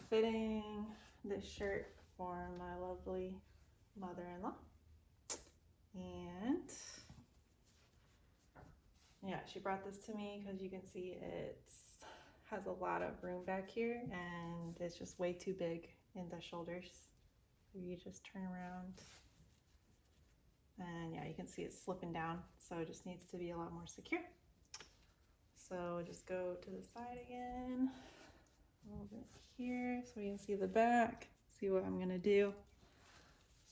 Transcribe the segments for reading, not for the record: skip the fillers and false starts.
fitting this shirt for my lovely mother-in-law. And yeah, she brought this to me because you can see it has a lot of room back here and it's just way too big in the shoulders. So you just turn around and yeah, you can see it's slipping down. So it just needs to be a lot more secure. So just go to the side again, a little bit here so you can see the back, see what I'm gonna do.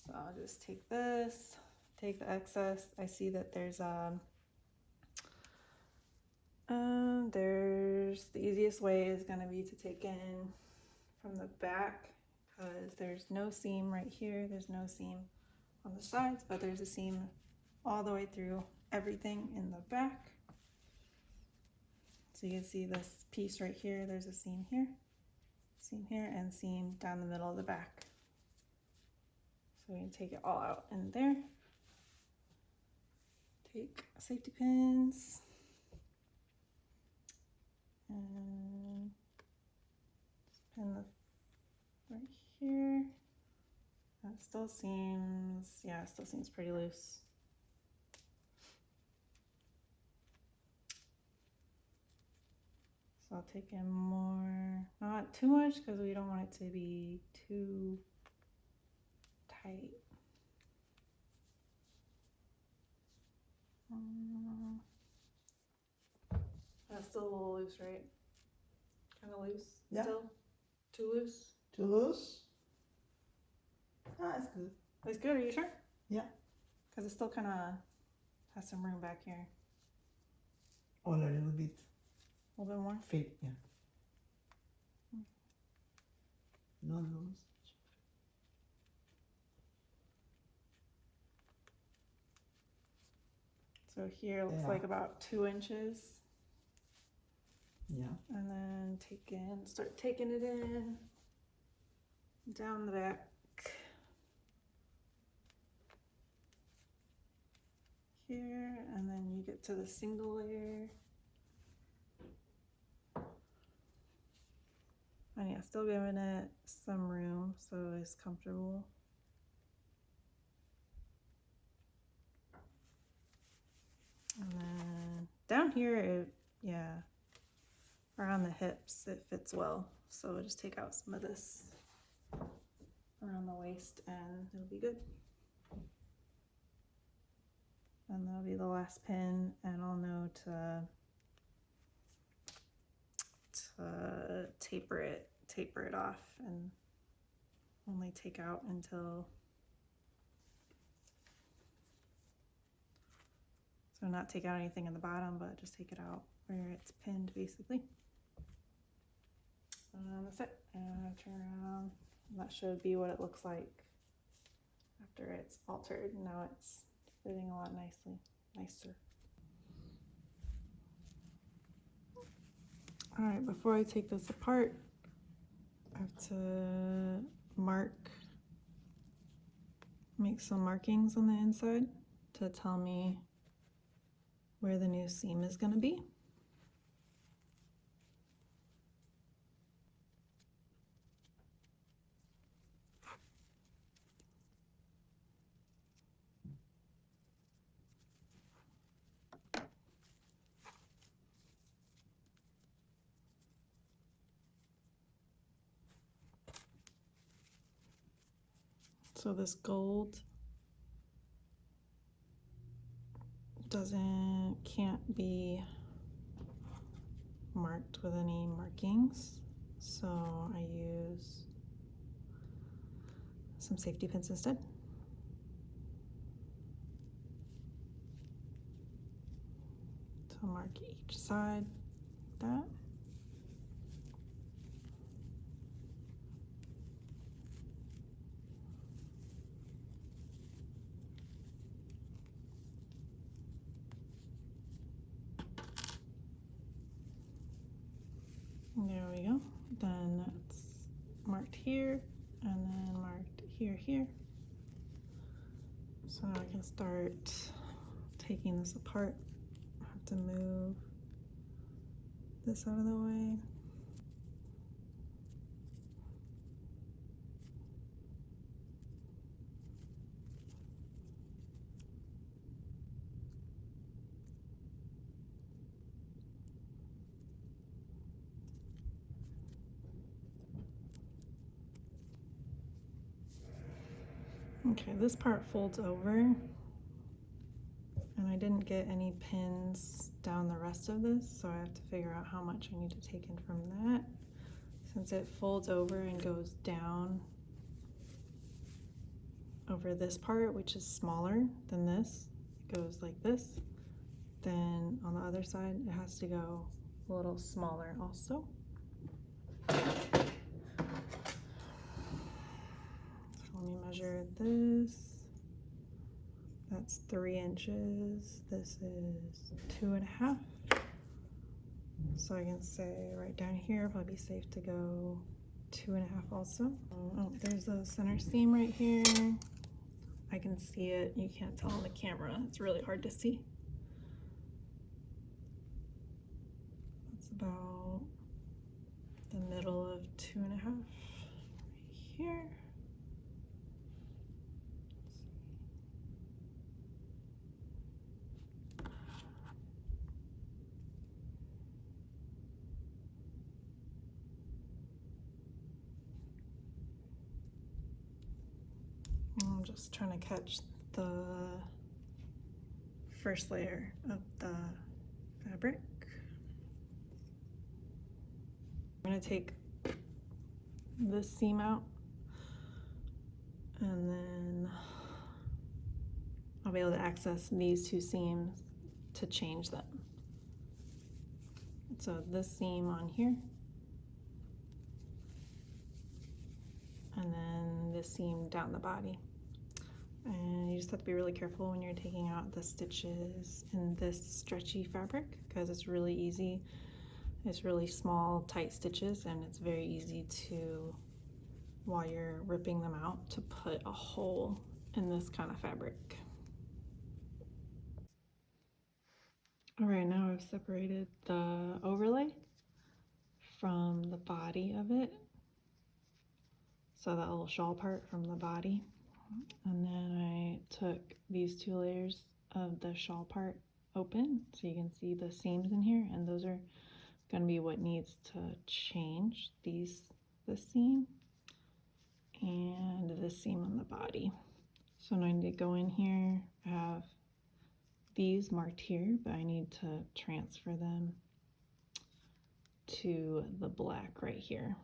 So I'll just take this, take the excess. I see that there's the easiest way is going to be to take in from the back because there's no seam right here. There's no seam on the sides, but there's a seam all the way through everything in the back. So you can see this piece right here. There's a seam here, and seam down the middle of the back. So we can take it all out in there. Take safety pins. And just pin the right here. That still seems, yeah, it still seems pretty loose. So I'll take in more, not too much because we don't want it to be too tight. That's still a little loose, right? Kind of loose? Yeah. Still? Too loose? Too loose? Ah, it's good. It's good, are you sure? Yeah. Because it still kind of has some room back here. Or a little bit. A little bit more? Fit, yeah. Not loose. So here it looks like about 2 inches. Yeah. And then start taking it in, down the back. Here, and then you get to the single layer. And yeah, still giving it some room so it's comfortable. And then down here, around the hips, it fits well. So we'll just take out some of this around the waist and it'll be good. And that'll be the last pin, and I'll know to taper it off and only take out until, so not take out anything in the bottom, but just take it out where it's pinned basically. That's it. And turn around. That should be what it looks like after it's altered. Now it's fitting a lot nicer. All right, before I take this apart, I have to make some markings on the inside to tell me where the new seam is going to be. So this gold can't be marked with any markings. So I use some safety pins instead. To mark each side like that. There we go. Then it's marked here and then marked here. So now I can start taking this apart. I have to move this out of the way. Okay, this part folds over, and I didn't get any pins down the rest of this, so I have to figure out how much I need to take in from that. Since it folds over and goes down over this part, which is smaller than this, it goes like this, then on the other side it has to go a little smaller also. So let me measure this. That's 3 inches. This is 2.5. So I can say right down here, probably be safe to go 2.5 also. Oh, there's a center seam right here. I can see it. You can't tell on the camera. It's really hard to see. That's about the middle of 2.5 right here. I'm just trying to catch the first layer of the fabric. I'm going to take this seam out, and then I'll be able to access these 2 seams to change them. So this seam on here, and then this seam down the body. And you just have to be really careful when you're taking out the stitches in this stretchy fabric, because it's really easy. It's really small, tight stitches, and it's very easy to, while you're ripping them out, to put a hole in this kind of fabric. All right, now I've separated the overlay from the body of it. So that little shawl part from the body. And then I took these 2 layers of the shawl part open, so you can see the seams in here, and those are going to be what needs to change, this seam and this seam on the body. So now I need to go in here. I have these marked here, but I need to transfer them to the black right here.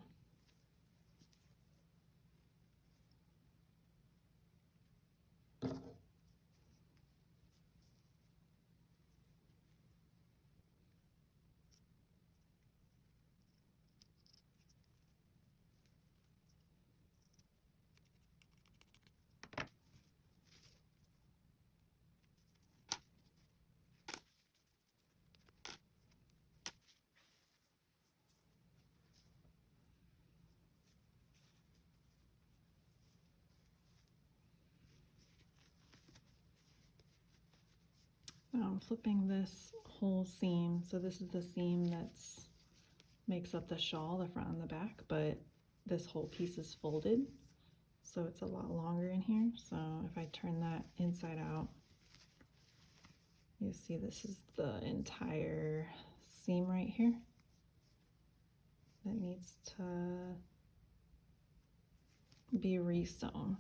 Now I'm flipping this whole seam. So this is the seam that's makes up the shawl, the front and the back, but this whole piece is folded, so it's a lot longer in here. So if I turn that inside out, you see this is the entire seam right here that needs to be resewn.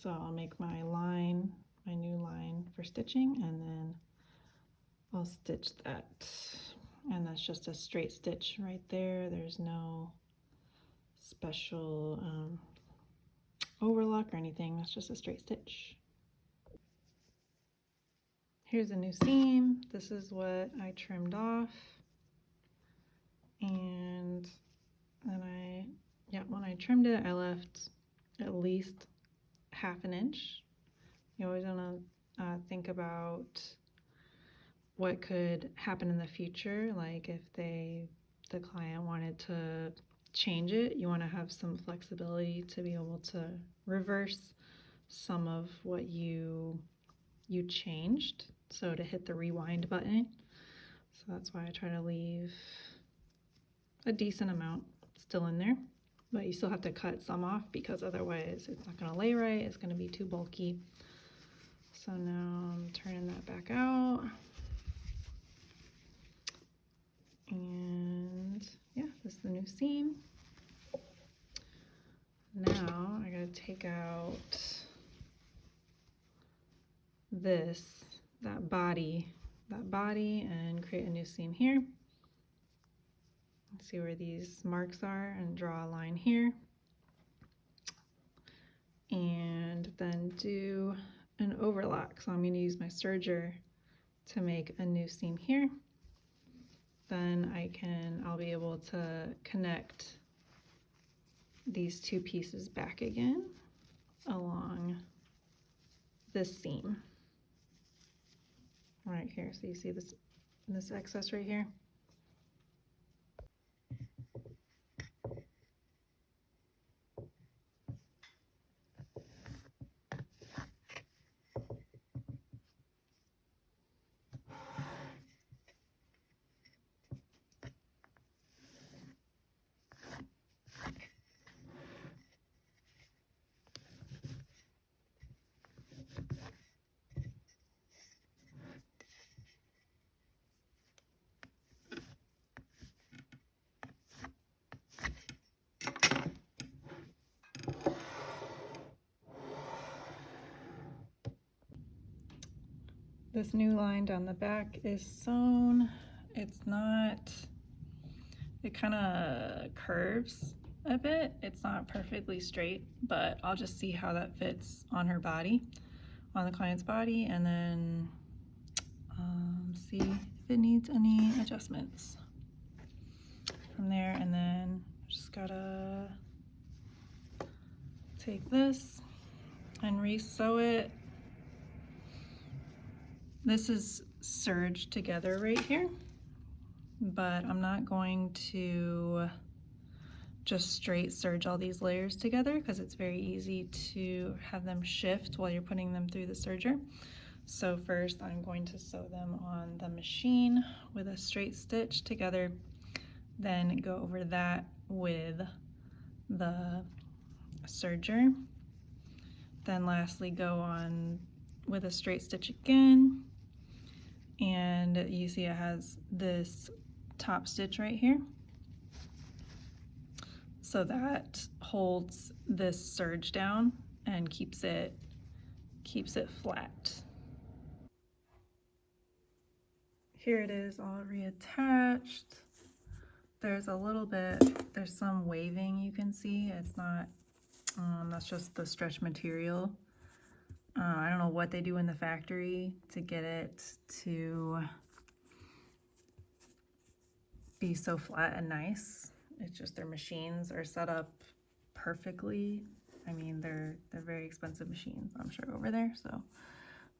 So I'll make my line, my new line for stitching, and then I'll stitch that. And that's just a straight stitch right there. There's no special overlock or anything. That's just a straight stitch. Here's a new seam. This is what I trimmed off. And then when I trimmed it, I left at least 1/2 inch. You always want to think about what could happen in the future. Like if the client wanted to change it, you want to have some flexibility to be able to reverse some of what you changed. So to hit the rewind button. So that's why I try to leave a decent amount still in there, but you still have to cut some off because otherwise it's not going to lay right. It's going to be too bulky. So now I'm turning that back out. And yeah, this is the new seam. Now I gotta take out that body, and create a new seam here. See where these marks are and draw a line here. And then do an overlock. So I'm going to use my serger to make a new seam here. Then I'll be able to connect these two pieces back again along this seam right here. So you see this excess right here. This new line down the back is sewn. It kind of curves a bit. It's not perfectly straight, but I'll just see how that fits on her body, on the client's body, and then see if it needs any adjustments from there. And then just gotta take this and re-sew it. This is serged together right here, but I'm not going to just straight serge all these layers together because it's very easy to have them shift while you're putting them through the serger. So first I'm going to sew them on the machine with a straight stitch together, then go over that with the serger, then lastly go on with a straight stitch again. And you see it has this top stitch right here. So that holds this serge down and keeps it flat. Here it is all reattached. There's some waving you can see. It's not, that's just the stretch material. I don't know what they do in the factory to get it to be so flat and nice. It's just their machines are set up perfectly. I mean, they're very expensive machines, I'm sure, over there. So,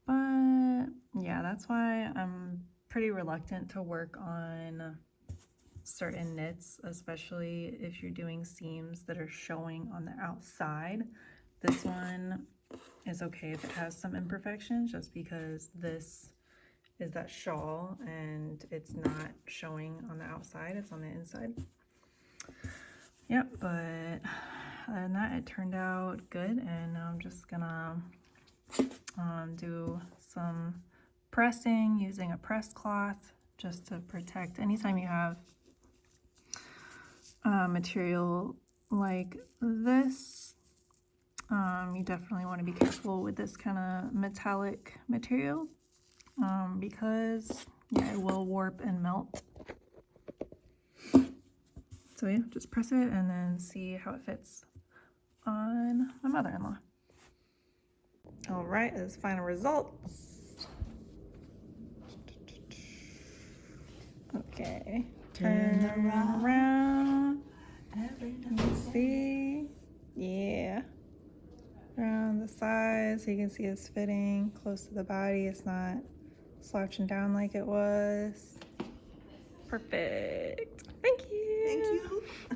but yeah, that's why I'm pretty reluctant to work on certain knits, especially if you're doing seams that are showing on the outside. This one is okay if it has some imperfections, just because this is that shawl and it's not showing on the outside, it's on the inside. Yep, but other than that, it turned out good, and I'm just gonna do some pressing using a pressed cloth just to protect. Anytime you have material like this, you definitely want to be careful with this kind of metallic material because yeah, it will warp and melt. So yeah, just press it and then see how it fits on my mother-in-law. All right, this final results. Okay, turn around. You see, yeah. Around the sides, so you can see it's fitting close to the body. It's not slouching down like it was. Perfect. Thank you. Thank you.